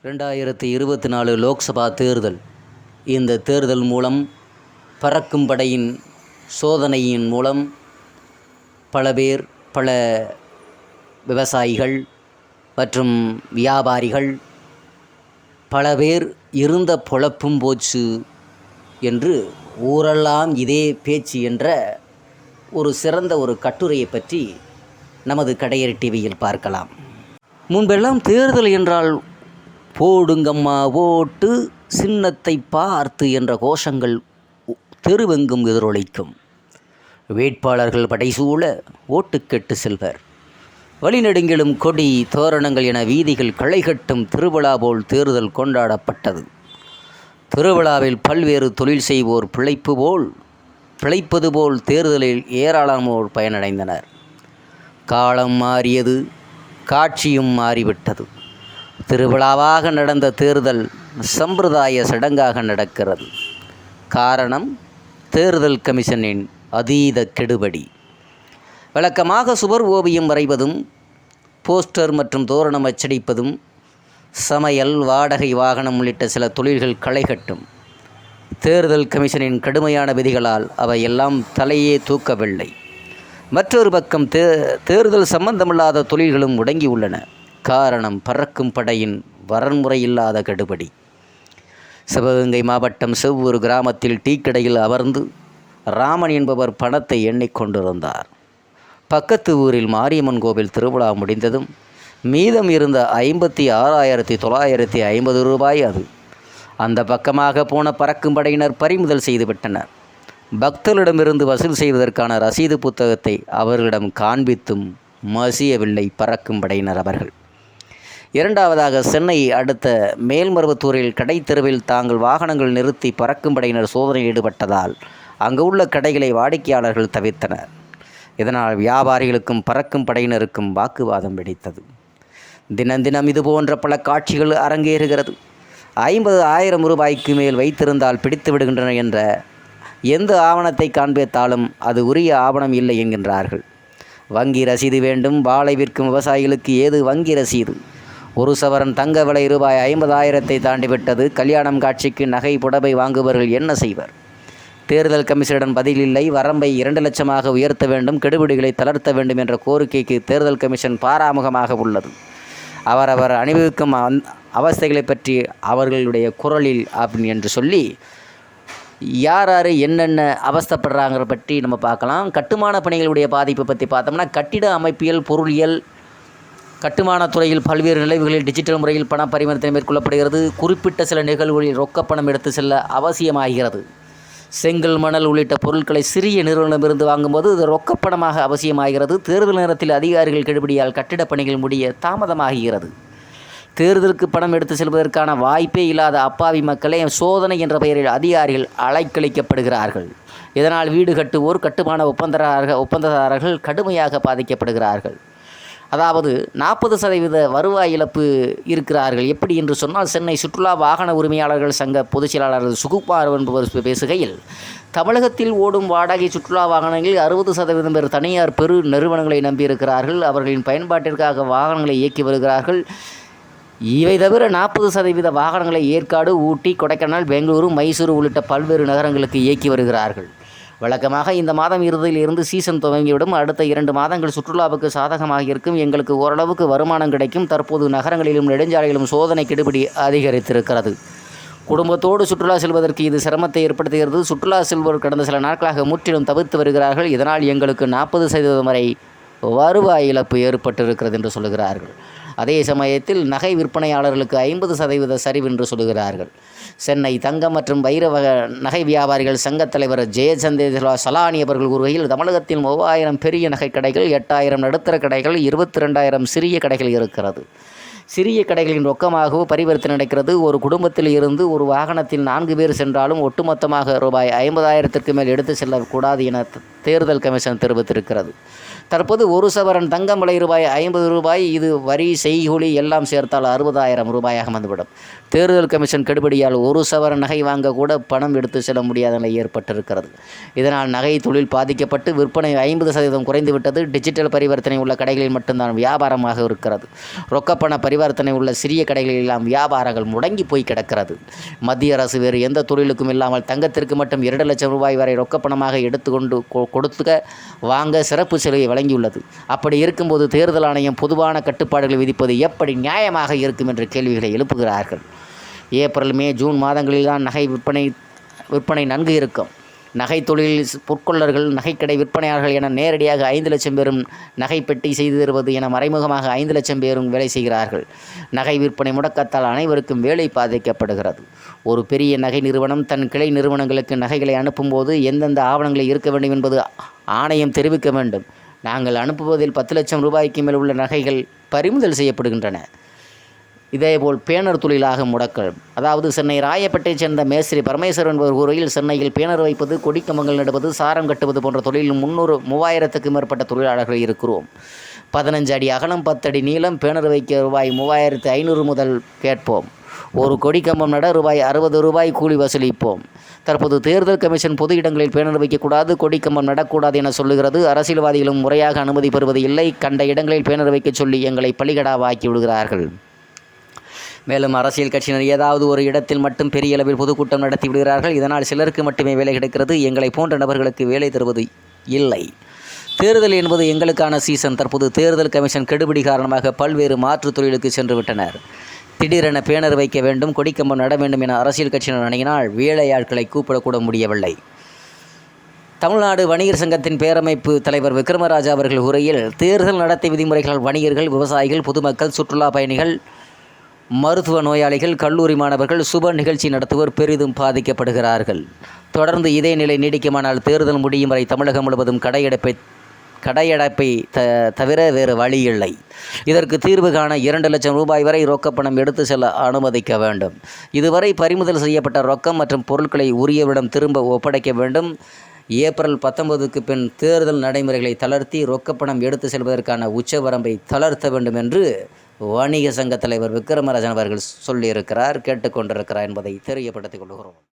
2024 லோக்சபா தேர்தல். இந்த தேர்தல் மூலம் பறக்கும் படையின் சோதனையின் மூலம் பல விவசாயிகள் மற்றும் வியாபாரிகள் பல பேர் இருந்த பொழப்பும் போச்சு என்று ஊரெல்லாம் இதே பேச்சு என்ற ஒரு சிறந்த ஒரு கட்டுரையை பற்றி நமது கடையரி டிவியில் பார்க்கலாம். முன்பெல்லாம் தேர்தல் என்றால் போடுங்கம்மா ஓட்டு, சின்னத்தை பார்த்து என்ற கோஷங்கள் தெருவெங்கும் எதிரொலிக்கும். வேட்பாளர்கள் படைசூழ ஓட்டு கெட்டு செல்வர். வழிநெடுங்கிலும் கொடி தோரணங்கள் என வீதிகள் களைகட்டும் திருவிழா போல் தேர்தல் கொண்டாடப்பட்டது. திருவிழாவில் பல்வேறு தொழில் செய்வோர் பிழைப்பது போல் தேர்தலில் ஏராளமோர் பயனடைந்தனர். காலம் மாறியது, காட்சியும் மாறிவிட்டது. திருவிழாவாக நடந்த தேர்தல் சம்பிரதாய சடங்காக நடக்கிறது. காரணம், தேர்தல் கமிஷனின் அதீத கெடுபடி. வழக்கமாக சுவர் ஓவியம் வரைவதும், போஸ்டர் மற்றும் தோரணம் அச்சடிப்பதும், சமையல், வாடகை வாகனம் உள்ளிட்ட சில தொழில்கள் களைகட்டும். தேர்தல் கமிஷனின் கடுமையான விதிகளால் அவையெல்லாம் தலையே தூக்கவில்லை. மற்றொரு பக்கம் தேர்தல் சம்பந்தமில்லாத தொழில்களும் முடங்கியுள்ளன. காரணம், பறக்கும் படையின் வரன்முறையில்லாத கெடுபடி. சிவகங்கை மாவட்டம் செவ்வூர் கிராமத்தில் டீக்கடையில் அமர்ந்து ராமன் என்பவர் பணத்தை எண்ணிக்கொண்டிருந்தார். பக்கத்து ஊரில் மாரியம்மன் கோவில் திருவிழா முடிந்ததும் மீதம் இருந்த 56,950 ரூபாய் அது. அந்த பக்கமாக போன பறக்கும் படையினர் பறிமுதல் செய்துவிட்டனர். பக்தர்களிடமிருந்து வசூல் செய்வதற்கான ரசீது புத்தகத்தை அவர்களிடம் காண்பித்தும் மசியவில்லை பறக்கும் படையினர் அவர்கள். இரண்டாவதாக, சென்னை அடுத்த மேல்மருவத்தூரில் கடை தெருவில் தாங்கள் வாகனங்கள் நிறுத்தி பறக்கும் படையினர் சோதனையில் ஈடுபட்டதால் அங்கு உள்ள கடைகளை வாடிக்கையாளர்கள் தவிர்த்தனர். இதனால் வியாபாரிகளுக்கும் பறக்கும் படையினருக்கும் வாக்குவாதம் வெடித்தது. தினம் இதுபோன்ற பல காட்சிகள் அரங்கேறுகிறது. 50,000 ரூபாய்க்கு மேல் வைத்திருந்தால் பிடித்து விடுகின்றனர் என்ற எந்த ஆவணத்தை காண்பித்தாலும் அது உரிய ஆவணம் இல்லை என்கின்றார்கள். வங்கி ரசீது வேண்டும். வாழை விற்கும் விவசாயிகளுக்கு ஏது வங்கி ரசீது? ஒரு சவரன் தங்க விலை ரூபாய் 50,000 தாண்டிவிட்டது. கல்யாணம் காட்சிக்கு நகை புடவை வாங்குபவர்கள் என்ன செய்வர்? தேர்தல் கமிஷனிடம் பதில் இல்லை. வரம்பை 2 லட்சமாக உயர்த்த வேண்டும், கெடுபிடிகளை தளர்த்த வேண்டும் என்ற கோரிக்கைக்கு தேர்தல் கமிஷன் பாராமுகமாக உள்ளது. அவரவர் அனுபவிக்கும் அவஸ்தைகளை பற்றி அவர்களுடைய குரலில் என்று சொல்லி யார் என்னென்ன அவஸ்தைப்படுறாங்கிற பற்றி நம்ம பார்க்கலாம். கட்டுமான பணிகளுடைய பாதிப்பை பற்றி பார்த்தோம்னா, கட்டிட அமைப்பியல், பொருளியல், கட்டுமான துறையில் பல்வேறு நிலைவுகளில் டிஜிட்டல் முறையில் பண பரிவர்த்தனை மேற்கொள்ளப்படுகிறது. குறிப்பிட்ட சில நிகழ்வுகளில் ரொக்கப்பணம் எடுத்து செல்ல அவசியமாகிறது. செங்கல், மணல் உள்ளிட்ட பொருட்களை சிறிய நிறுவனமிருந்து வாங்கும்போது இது ரொக்கப்பணமாக அவசியமாகிறது. தேர்தல் நேரத்தில் அதிகாரிகள் கெடுபிடியால் கட்டிடப் பணிகள் முடிய தாமதமாகிறது. தேர்தலுக்கு பணம் எடுத்து செல்வதற்கான வாய்ப்பே இல்லாத அப்பாவி மக்களை சோதனை என்ற பெயரில் அதிகாரிகள் அலைக்கழிக்கப்படுகிறார்கள். இதனால் வீடு கட்டுவோர், கட்டுமான ஒப்பந்ததாரர்கள் கடுமையாக பாதிக்கப்படுகிறார்கள். அதாவது 40% வருவாய் இழப்பு இருக்கிறார்கள். எப்படி என்று சொன்னால், சென்னை சுற்றுலா வாகன உரிமையாளர்கள் சங்க பொதுச் செயலாளர் சுகுமார் என்பவர் பேசுகையில், தமிழகத்தில் ஓடும் வாடகை சுற்றுலா வாகனங்களில் 60% பேர் தனியார் பெரு நிறுவனங்களை நம்பியிருக்கிறார்கள். அவர்களின் பயன்பாட்டிற்காக வாகனங்களை இயக்கி வருகிறார்கள். இவை தவிர 40% வாகனங்களை ஏற்காடு, ஊட்டி, கொடைக்கானல், பெங்களூரு, மைசூரு உள்ளிட்ட பல்வேறு நகரங்களுக்கு இயக்கி வருகிறார்கள். வழக்கமாக இந்த மாதம் இறுதியில் இருந்து சீசன் துவங்கிவிடும். அடுத்த 2 மாதங்கள் சுற்றுலாவுக்கு சாதகமாக இருக்கும். எங்களுக்கு ஓரளவுக்கு வருமானம் கிடைக்கும். தற்போது நகரங்களிலும் நெடுஞ்சாலையிலும் சோதனை கெடுபிடி அதிகரித்திருக்கிறது. குடும்பத்தோடு சுற்றுலா செல்வதற்கு இது சிரமத்தை ஏற்படுத்துகிறது. சுற்றுலா செல்வோர் கடந்த சில நாட்களாக முற்றிலும் தவிர்த்து வருகிறார்கள். இதனால் எங்களுக்கு 40% வரை வருவாய் இழப்பு ஏற்பட்டிருக்கிறது என்று சொல்கிறார்கள். அதே சமயத்தில் நகை விற்பனையாளர்களுக்கு 50% சரிவு என்று சொல்கிறார்கள். சென்னை தங்கம் மற்றும் வைர நகை வியாபாரிகள் சங்கத் தலைவர் ஜெயச்சந்திர சலானி அவர்கள் கூறுகையில், தமிழகத்தில் 3000 பெரிய நகை கடைகள், 8000 நடுத்தர கடைகள், 22,000 சிறிய கடைகள் இருக்கிறது. சிறிய கடைகளின் ரொக்கமாகவோ பரிவர்த்தனை நடக்கிறது. ஒரு குடும்பத்தில் இருந்து ஒரு வாகனத்தில் 4 பேர் சென்றாலும் ஒட்டுமொத்தமாக ரூபாய் 50,000 மேல் எடுத்து செல்லக்கூடாது என தேர்தல் கமிஷன் தெரிவித்திருக்கிறது. தற்போது ஒரு சவரன் தங்கம் விலை ரூபாய் 50 ரூபாய். இது வரி செய்கூலி எல்லாம் சேர்த்தால் 60,000 ரூபாயாக வந்துவிடும். தேர்தல் கமிஷன் கெடுபிடியால் ஒரு சவரன் நகை வாங்க கூட பணம் எடுத்து செல்ல முடியாத நிலை ஏற்பட்டிருக்கிறது. இதனால் நகை தொழில் பாதிக்கப்பட்டு விற்பனை 50% குறைந்துவிட்டது. டிஜிட்டல் பரிவர்த்தனை உள்ள கடைகளில் மட்டும்தான் வியாபாரமாக இருக்கிறது. ரொக்கப்பண பரிவர்த்தனை உள்ள சிறிய கடைகளில் எல்லாம் வியாபாரங்கள் முடங்கி போய் கிடக்கிறது. மத்திய அரசு வேறு எந்த தொழிலுக்கும் இல்லாமல் தங்கத்திற்கு மட்டும் 2 லட்சம் ரூபாய் வரை ரொக்கப்பணமாக கொடுத்துக்க வாங்க சிறப்பு சலுகை வழங்கியுள்ளது. அப்படி இருக்கும்போது தேர்தல் ஆணையம் பொதுவான கட்டுப்பாடுகளை விதிப்பது எப்படி நியாயமாக இருக்கும் என்ற கேள்விகளை எழுப்புகிறார்கள். ஏப்ரல், மே, ஜூன் மாதங்களில் தான் நகை விற்பனை நன்கு இருக்கும். நகை தொழில் பொற்கொள்ளர்கள், நகைக்கடை விற்பனையாளர்கள் என நேரடியாக 5 லட்சம் பேரும் நகை பெட்டி செய்து தருவது என மறைமுகமாக 5 லட்சம் பேரும் வேலை செய்கிறார்கள். நகை விற்பனை முடக்கத்தால் அனைவருக்கும் வேலை பாதிக்கப்படுகிறது. ஒரு பெரிய நகை நிறுவனம் தன் கிளை நிறுவனங்களுக்கு நகைகளை அனுப்பும்போது எந்தெந்த ஆவணங்களை இருக்க வேண்டும் என்பது ஆணையம் தெரிவிக்க வேண்டும். நாங்கள் அனுப்புவதில் 10 லட்சம் ரூபாய்க்கு மேல் உள்ள நகைகள் பறிமுதல் செய்யப்படுகின்றன. இதேபோல் பேனர் தொழிலாக முடக்கல். அதாவது சென்னை ராயப்பேட்டையைச் சேர்ந்த மேஸ்திரி பரமேஸ்வரன் என்பவர் கூறுகையில், சென்னையில் பேனர் வைப்பது, கொடிக்கம்பங்கள் நடுவது, சாரம் கட்டுவது போன்ற தொழிலில் 3000க்கும் மேற்பட்ட தொழிலாளர்கள் இருக்கிறோம். 15 அடி அகலம், 10 அடி நீளம். பேனர் வைக்க ரூபாய் 3500 முதல் கேட்போம். ஒரு கொடிக்கம்பம் நட ரூபாய் 60 கூலி வசூலிப்போம். தற்போது தேர்தல் கமிஷன் பொது இடங்களில் பேனர் வைக்கக்கூடாது, கொடிக்கம்பம் நடக்கூடாது என சொல்லுகிறது. அரசியல்வாதிகளும் முறையாக அனுமதி பெறுவது இல்லை. கண்ட இடங்களில் பேனர் வைக்க சொல்லி எங்களை பலிகடாவாக்கி விடுகிறார்கள். மேலும் அரசியல் கட்சியினர் ஏதாவது ஒரு இடத்தில் மட்டும் பெரிய அளவில் பொதுக்கூட்டம் நடத்தி விடுகிறார்கள். இதனால் சிலருக்கு மட்டுமே வேலை கிடைக்கிறது. எங்களை போன்ற நபர்களுக்கு வேலை தருவது இல்லை. தேர்தல் என்பது எங்களுக்கான சீசன். தற்போது தேர்தல் கமிஷன் கெடுபிடி காரணமாக பல்வேறு மாற்றுத் தொழிலுக்கு சென்று விட்டனர். திடீரென பேனர் வைக்க வேண்டும், கொடிக்கம்பம் நட வேண்டும் என அரசியல் கட்சியினர் அணுகினால் வேலையாட்களை கூப்பிடக்கூட முடியவில்லை. தமிழ்நாடு வணிகர் சங்கத்தின் பேரமைப்பு தலைவர் விக்ரமராஜா அவர்கள் உரையில், தேர்தல் நடத்தை விதிமுறைகளால் வணிகர்கள், விவசாயிகள், பொதுமக்கள், சுற்றுலா பயணிகள், மருத்துவ நோயாளிகள், கல்லூரி மாணவர்கள், சுப நிகழ்ச்சி நடத்துவோர் பெரிதும் பாதிக்கப்படுகிறார்கள். தொடர்ந்து இதே நிலை நீடிக்குமானால் தேர்தல் முடியும் வரை தமிழகம் முழுவதும் கடையடைப்பை தவிர வேறு வழி இல்லை. இதற்கு தீர்வு காண 2 லட்சம் ரூபாய் வரை ரொக்கப்பணம் எடுத்து செல்ல அனுமதிக்க வேண்டும். இதுவரை பறிமுதல் செய்யப்பட்ட ரொக்கம் மற்றும் பொருட்களை உரியவரிடம் திரும்ப ஒப்படைக்க வேண்டும். ஏப்ரல் 19க்கு பின் தேர்தல் நடைமுறைகளை தளர்த்தி ரொக்கப்பணம் எடுத்து செல்வதற்கான உச்சவரம்பை தளர்த்த வேண்டும் என்று வணிக சங்க தலைவர் விக்ரமராஜன் அவர்கள் சொல்லியிருக்கிறார், கேட்டுக்கொண்டிருக்கிறார் என்பதை தெரியப்படுத்திக் கொள்கிறோம்.